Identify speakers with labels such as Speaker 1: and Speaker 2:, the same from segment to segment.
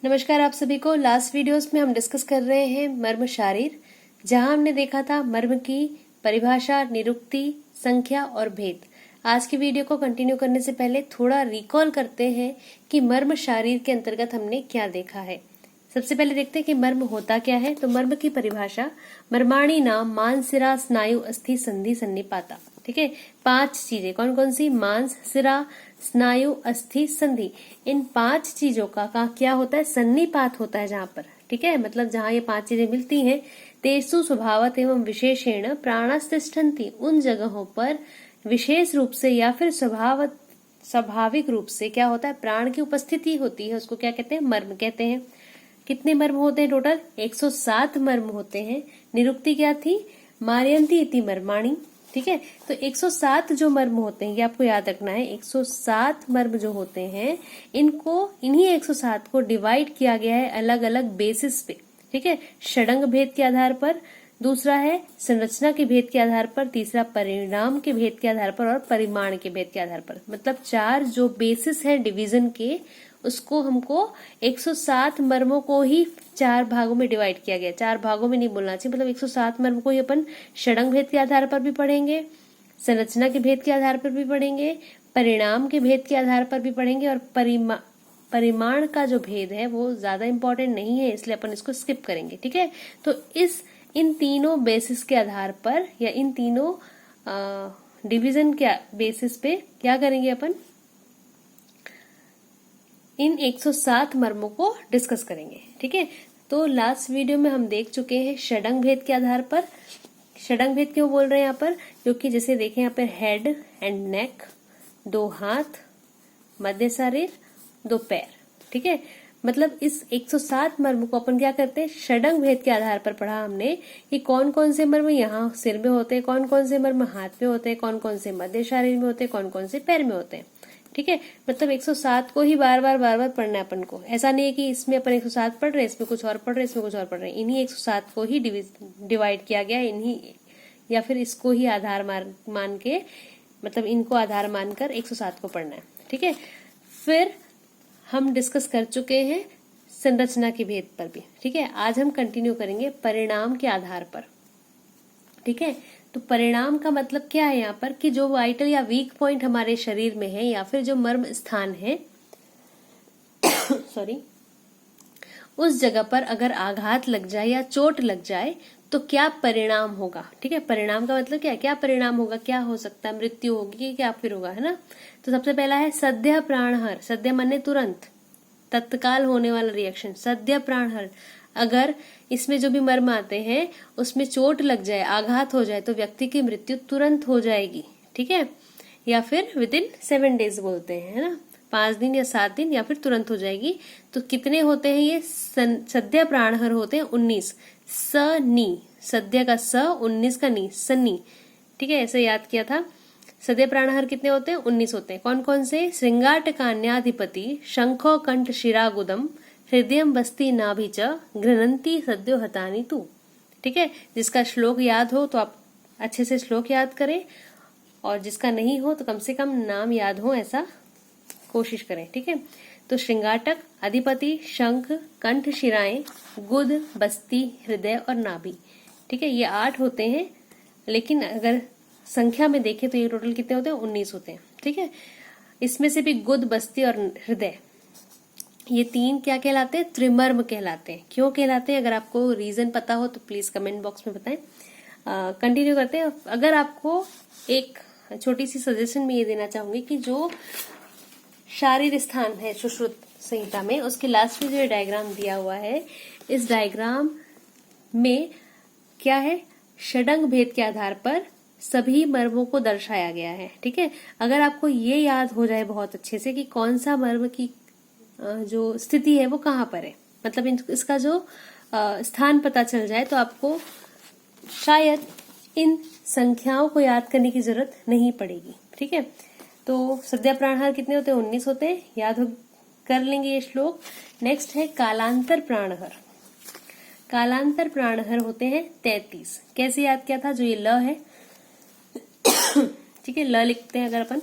Speaker 1: नमस्कार आप सभी को। लास्ट वीडियोस में हम डिस्कस कर रहे हैं मर्म शारीर, जहां हमने देखा था मर्म की परिभाषा, निरुक्ति, संख्या और भेद। आज की वीडियो को कंटिन्यू करने से पहले थोड़ा रिकॉल करते हैं कि मर्म शारीर के अंतर्गत हमने क्या देखा है। सबसे पहले देखते हैं कि मर्म होता क्या है। तो मर्म की परिभाषा, मर्माणी नाम मांस, सिरा, स्नायु, अस्थि, संधि, सन्निपाता। ठीक है, 5 चीजें कौन कौन सी? मांस, सिरा, स्नायु, अस्थि, संधि। इन 5 चीजों का क्या होता है? सन्निपात होता है जहां पर। ठीक है, मतलब जहां ये 5 चीजें मिलती हैं, तेसु स्वभावत एवं विशेषेण प्राणस्तिष्ठन्ति, उन जगहों पर विशेष रूप से या फिर स्वाभाविक रूप से क्या होता है? प्राण की उपस्थिति होती है। उसको क्या कहते हैं? मर्म कहते हैं। कितने मर्म होते हैं टोटल? 107 मर्म होते हैं। निरुक्ति क्या थी? मारयन्ति इति मर्माणि। ठीक है, तो 107 जो मर्म होते हैं ये आपको याद रखना है। 107 मर्म जो होते हैं इन्हीं 107 को डिवाइड किया गया है अलग अलग बेसिस पे। ठीक है, षडंग भेद के आधार पर, दूसरा है संरचना के भेद के आधार पर, तीसरा परिणाम के भेद के आधार पर और परिमाण के भेद के आधार पर। मतलब 4 जो बेसिस है डिवीजन के, उसको हमको 107 मर्मों को ही 4 भागों में डिवाइड किया गया। 4 भागों में नहीं बोलना चाहिए, मतलब 107 मर्म को ही अपन षडंग भेद के आधार पर भी पढ़ेंगे, संरचना के भेद के आधार पर भी पढ़ेंगे, परिणाम के भेद के आधार पर भी पढ़ेंगे और परिमाण का जो भेद है वो ज्यादा इंपॉर्टेंट नहीं है, इसलिए अपन इसको स्किप करेंगे। ठीक है, तो इन तीनों बेसिस के आधार पर या इन तीनों डिवीजन के बेसिस पे क्या करेंगे अपन? इन 107 मर्मों को डिस्कस करेंगे। ठीक है, तो लास्ट वीडियो में हम देख चुके हैं षडंग भेद के आधार पर। षडंग भेद क्यों बोल रहे हैं यहाँ पर? क्योंकि जैसे देखें यहाँ पर हेड एंड नेक, 2 हाथ, मध्य शरीर, 2 पैर। ठीक है, मतलब इस 107 मर्म को अपन क्या करते हैं? षडंग भेद के आधार पर पढ़ा हमने कि कौन कौन से मर्म यहाँ सिर में होते हैं, कौन कौन से मर्म हाथ में होते हैं, कौन कौन से मध्य शरीर में होते हैं, कौन कौन से पैर में होते हैं। ठीक है, मतलब 107 को ही बार बार पढ़ना है अपन को। ऐसा नहीं है कि इसमें अपन 107 पढ़ रहे हैं, इसमें कुछ और पढ़ रहे हैं, इसमें कुछ और पढ़ रहे हैं। इन्हीं 107 को ही डिवाइड किया गया, इन्हीं या फिर इसको ही आधार मान के, मतलब इनको आधार मानकर 107 को पढ़ना है। ठीक है, फिर हम डिस्कस कर चुके हैं संरचना के भेद पर भी। ठीक है, आज हम कंटिन्यू करेंगे परिणाम के आधार पर। ठीक है, तो परिणाम का मतलब क्या है यहाँ पर? कि जो वाइटल या वीक पॉइंट हमारे शरीर में है या फिर जो मर्म स्थान है सॉरी, उस जगह पर अगर आघात लग जाए या चोट लग जाए तो क्या परिणाम होगा? ठीक है, परिणाम का मतलब क्या है? क्या परिणाम होगा, क्या हो सकता है? मृत्यु होगी, क्या फिर होगा, है ना? तो सबसे पहला है सद्य प्राणहर। सद्य माने तुरंत, तत्काल होने वाला रिएक्शन, सद्य प्राणहर। अगर इसमें जो भी मर्म आते हैं उसमें चोट लग जाए, आघात हो जाए, तो व्यक्ति की मृत्यु तुरंत हो जाएगी। ठीक है, या फिर विदिन 7 डेज बोलते हैं, है ना? 5 दिन या 7 दिन, या फिर तुरंत हो जाएगी। तो कितने होते हैं ये? सद्य प्राणहर होते हैं 19। सनी, सद्य का स, 19 का नी, सन्नी। ठीक है, ऐसे याद किया था। सद्य प्राणहर कितने होते हैं? 19 होते हैं। कौन कौन से? श्रृंगाट कान्याधिपति, शंखो कंठ शिरागुदम, हृदय बस्ती नाभि च, घृणंती सद्यो हतानी तू। ठीक है, जिसका श्लोक याद हो तो आप अच्छे से श्लोक याद करें, और जिसका नहीं हो तो कम से कम नाम याद हो, ऐसा कोशिश करें। ठीक है, तो श्रृंगाटक, अधिपति, शंख, कंठ, शिराएं, गुद, बस्ती, हृदय और नाभि। ठीक है, ये 8 होते हैं, लेकिन अगर संख्या में देखें तो ये टोटल कितने होते हैं? 19 होते हैं। ठीक है, इसमें से भी गुद, बस्ती और हृदय, ये 3 क्या कहलाते हैं? त्रिमर्म कहलाते हैं। क्यों कहलाते हैं? अगर आपको रीजन पता हो तो प्लीज कमेंट बॉक्स में बताएं। कंटिन्यू करते हैं। अगर आपको एक छोटी सी सजेशन में ये देना चाहूंगी कि जो शारीर स्थान है सुश्रुत संहिता में, उसके लास्ट में जो डायग्राम दिया हुआ है, इस डायग्राम में क्या है? षडंग भेद के आधार पर सभी मर्मों को दर्शाया गया है। ठीक है, अगर आपको ये याद हो जाए बहुत अच्छे से कि कौन सा मर्म की जो स्थिति है वो कहाँ पर है, मतलब इसका जो स्थान पता चल जाए, तो आपको शायद इन संख्याओं को याद करने की जरूरत नहीं पड़ेगी। ठीक है, तो सद्य प्राणहर कितने होते हैं? 19 होते हैं, याद कर लेंगे ये श्लोक। नेक्स्ट है कालांतर प्राणहर। कालांतर प्राणहर होते हैं 33। कैसे याद किया था? जो ये ल है ठीक है, ल लिखते हैं अगर अपन,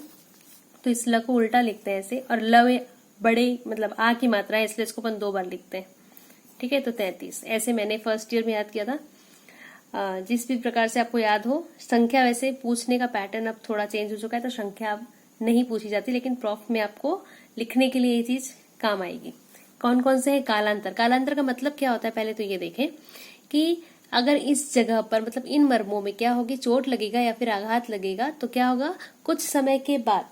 Speaker 1: तो इस ल को उल्टा लिखते हैं ऐसे, और ल बड़े मतलब आ की मात्रा है, इसलिए इसको अपन 2 बार लिखते हैं। ठीक है, तो 33 ऐसे मैंने फर्स्ट ईयर में याद किया था। जिस भी प्रकार से आपको याद हो संख्या, वैसे पूछने का पैटर्न अब थोड़ा चेंज हो चुका है, तो संख्या अब नहीं पूछी जाती, लेकिन प्रॉफ में आपको लिखने के लिए ये चीज काम आएगी। कौन कौन से है? कालांतर। कालांतर का मतलब क्या होता है, पहले तो ये देखें कि अगर इस जगह पर मतलब इन मर्मों में क्या होगी, चोट लगेगा या फिर आघात लगेगा, तो क्या होगा, कुछ समय के बाद,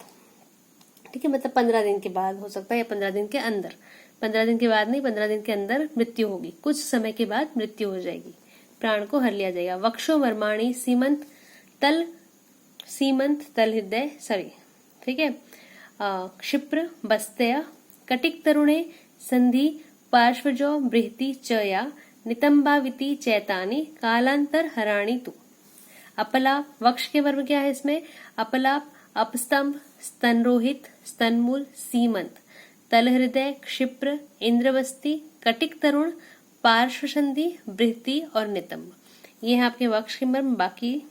Speaker 1: ठीक है, मतलब 15 दिन के बाद हो सकता है या 15 दिन के अंदर, 15 दिन के बाद नहीं, 15 दिन के अंदर मृत्यु होगी, कुछ समय के बाद मृत्यु हो जाएगी, प्राण को हर लिया जाएगा। वक्षो मर्माणी सीमंत तल हृदय सॉरी, ठीक है, क्षिप्र बस्तया कटिक तरुणे संधि पार्श्वजो बृहति च या नितंबाविति चैतानी कालांतर हराणी तु। अपलाप, वक्ष के वर्ग क्या है इसमें, अपलाप, अपस्तंभ, स्तनरोहित, स्तनमूल, सीमंत, तल हृदय, क्षिप्र, इंद्रवस्ती, कटिक तरुण, पार्श्व संधि, बृहति और नितंब, ये है आपके वक्ष के मर्म, बाकी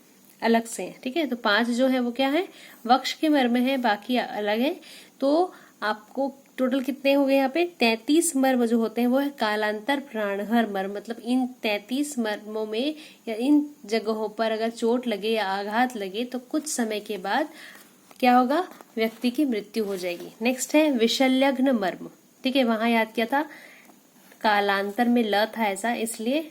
Speaker 1: अलग से है। ठीक है, तो 5 जो है वो क्या है, वक्ष के मर्म है, बाकी अलग है। तो आपको टोटल कितने हो गए यहाँ पे, 33 मर्म जो होते हैं वो है कालांतर प्राणहर मर्म। मतलब इन 33 मर्मों में या इन जगहों पर अगर चोट लगे या आघात लगे तो कुछ समय के बाद क्या होगा, व्यक्ति की मृत्यु हो जाएगी। नेक्स्ट है विशल्यघ्न मर्म। ठीक है, वहां याद किया था कालांतर में ल था ऐसा, इसलिए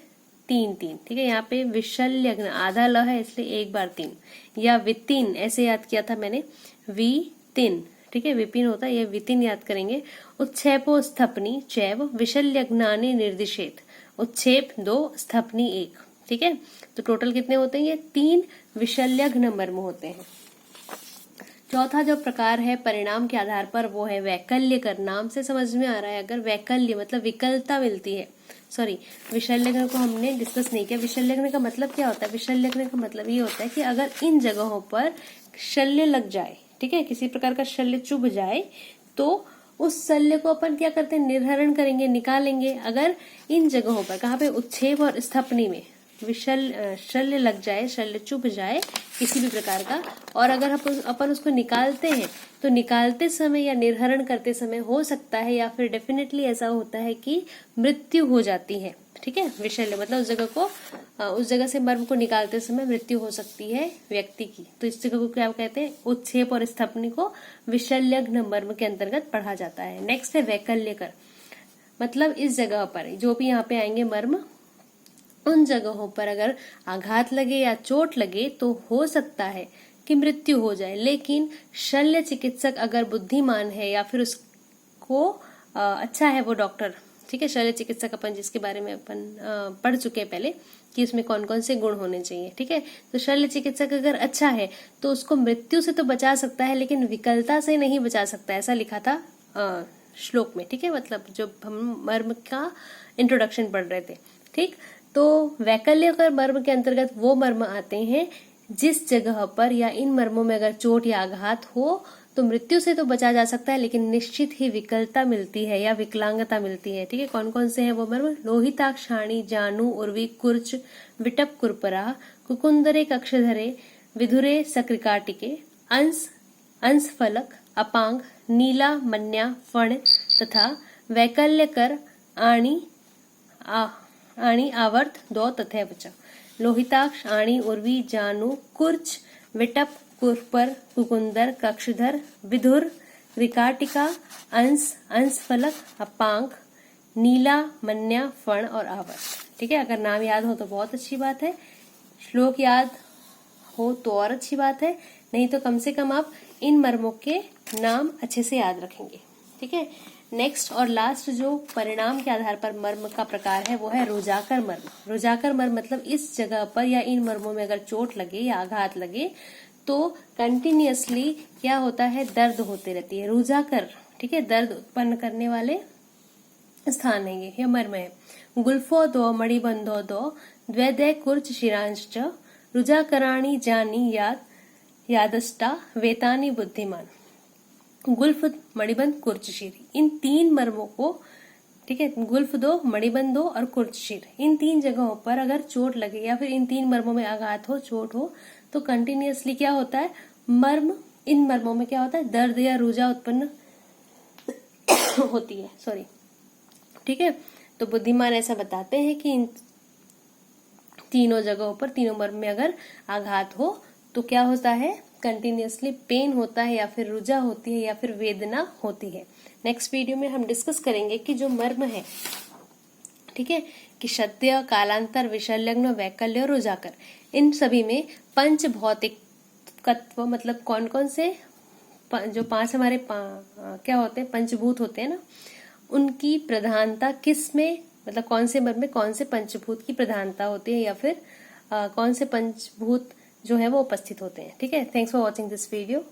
Speaker 1: 3-3। ठीक है, यहाँ पे विशल्यघ्न आधा ल है इसलिए 1 बार 3, या वितिन ऐसे याद किया था मैंने, वितिन। ठीक है, विपिन होता है, ये वितिन याद करेंगे। उत्क्षेपो स्थपनी चैव विशल्यघ्नानि निर्दिशेत, उत्क्षेप 2 स्थपनी 1। ठीक है, तो टोटल कितने होते हैं, ये 3 विशल्यघ्न मर्म होते हैं। चौथा जो प्रकार है परिणाम के आधार पर वो है वैकल्य कर। नाम से समझ में आ रहा है, अगर वैकल्य मतलब विकलता मिलती है, सॉरी विशल्यघ्न को हमने डिस्कस नहीं किया। विशल्यघ्न का मतलब क्या होता है, विशल्यघ्न का मतलब ये होता है कि अगर इन जगहों पर शल्य लग जाए, ठीक है, किसी प्रकार का शल्य चुभ जाए, तो उस शल्य को अपन क्या करते हैं, निर्हरण करेंगे, निकालेंगे। अगर इन जगहों पर, कहाँ पे, उत्क्षेप और स्थपनी में शल्य लग जाए, शल्य चुभ जाए किसी भी प्रकार का, और अगर अपन उसको निकालते हैं तो निकालते समय या निर्हरण करते समय हो सकता है या फिर डेफिनेटली ऐसा होता है कि मृत्यु हो जाती है। ठीक है, विशल्य मतलब उस जगह से मर्म को निकालते समय मृत्यु हो सकती है व्यक्ति की, तो इस जगह को क्या कहते हैं, उत्क्षेप और स्थपनी को विशल्यघ्न मर्म के अंतर्गत पढ़ा जाता है। नेक्स्ट है वैकल्यकर, मतलब इस जगह पर जो भी यहाँ पे आएंगे मर्म, उन जगहों पर अगर आघात लगे या चोट लगे तो हो सकता है कि मृत्यु हो जाए, लेकिन शल्य चिकित्सक अगर बुद्धिमान है या फिर उसको अच्छा है वो डॉक्टर, ठीक है, शल्य चिकित्सक अपन जिसके बारे में अपन पढ़ चुके हैं पहले कि उसमें कौन कौन से गुण होने चाहिए। ठीक है, तो शल्य चिकित्सक अगर अच्छा है तो उसको मृत्यु से तो बचा सकता है, लेकिन विकलता से नहीं बचा सकता, ऐसा लिखा था श्लोक में। ठीक है, मतलब जब हम मर्म का इंट्रोडक्शन पढ़ रहे थे। ठीक, तो वैकल्यकर मर्म के अंतर्गत वो मर्म आते हैं जिस जगह पर या इन मर्मों में अगर चोट या आघात हो तो मृत्यु से तो बचा जा सकता है, लेकिन निश्चित ही विकलता मिलती है या विकलांगता मिलती है। ठीक है, कौन कौन से हैं वो मर्म, लोहिताक्षाणी जानू उर्वी कुर्च विटप कुरपरा कुकुंदरे कक्षधरे विधुरे सक्रिकाटिके अंश फलक अपांग नीला मन्या फण तथा वैकल्यकर आणि आवर्त 2 तथैव च। लोहिताक्ष, आणी, उर्वी, जानू, कुर्च, विटप, कुरपर, कुकुंदर, कक्षधर, विधुर, रिकाटिका, अंश फलक, अपांग, नीला, मन्या, फण और आवर्त। ठीक है, अगर नाम याद हो तो बहुत अच्छी बात है, श्लोक याद हो तो और अच्छी बात है, नहीं तो कम से कम आप इन मर्मों के नाम अच्छे से याद रखेंगे। ठीक है, नेक्स्ट और लास्ट जो परिणाम के आधार पर मर्म का प्रकार है वो है रुजाकर मर्म। रुजाकर मर्म मतलब इस जगह पर या इन मर्मों में अगर चोट लगे या आघात लगे तो कंटिन्यूअसली क्या होता है, दर्द होते रहती है। रुजाकर, ठीक है, दर्द उत्पन्न करने वाले स्थान है ये मर्म है। गुल्फो दो मणिबंधो दो द्वैदय कुर्च शिरांश्च रुजाकराणी जानी यादष्टा वेतानी बुद्धिमान। गुल्फ, मणिबंध, कुर्चशीर, इन 3 मर्मों को, ठीक है, गुल्फ 2, मणिबंध 2 और कुर्चशीर, इन 3 जगहों पर अगर चोट लगे या फिर इन 3 मर्मों में आघात हो, चोट हो, तो कंटिन्यूअसली क्या होता है, इन मर्मों में क्या होता है, दर्द या रुजा उत्पन्न होती है, सॉरी, ठीक है। तो बुद्धिमान ऐसा बताते हैं कि इन तीनों जगहों पर, तीनों मर्म में अगर आघात हो तो क्या होता है, कंटिन्यूअसली पेन होता है, या फिर रुझा होती है, या फिर वेदना होती है। नेक्स्ट वीडियो में हम डिस्कस करेंगे कि जो मर्म है, ठीक है, कि शत्य, कालांतर, विषल्यग्न, वैकल्य और रुजाकर, इन सभी में पंच भौतिकत्व मतलब कौन कौन से जो पांच हमारे क्या होते हैं, पंचभूत होते हैं ना, उनकी प्रधानता किस में, मतलब कौन से मर्म में कौन से पंचभूत की प्रधानता होती है, या फिर कौन से पंचभूत जो है वो उपस्थित होते हैं। ठीक है, thanks for watching this video.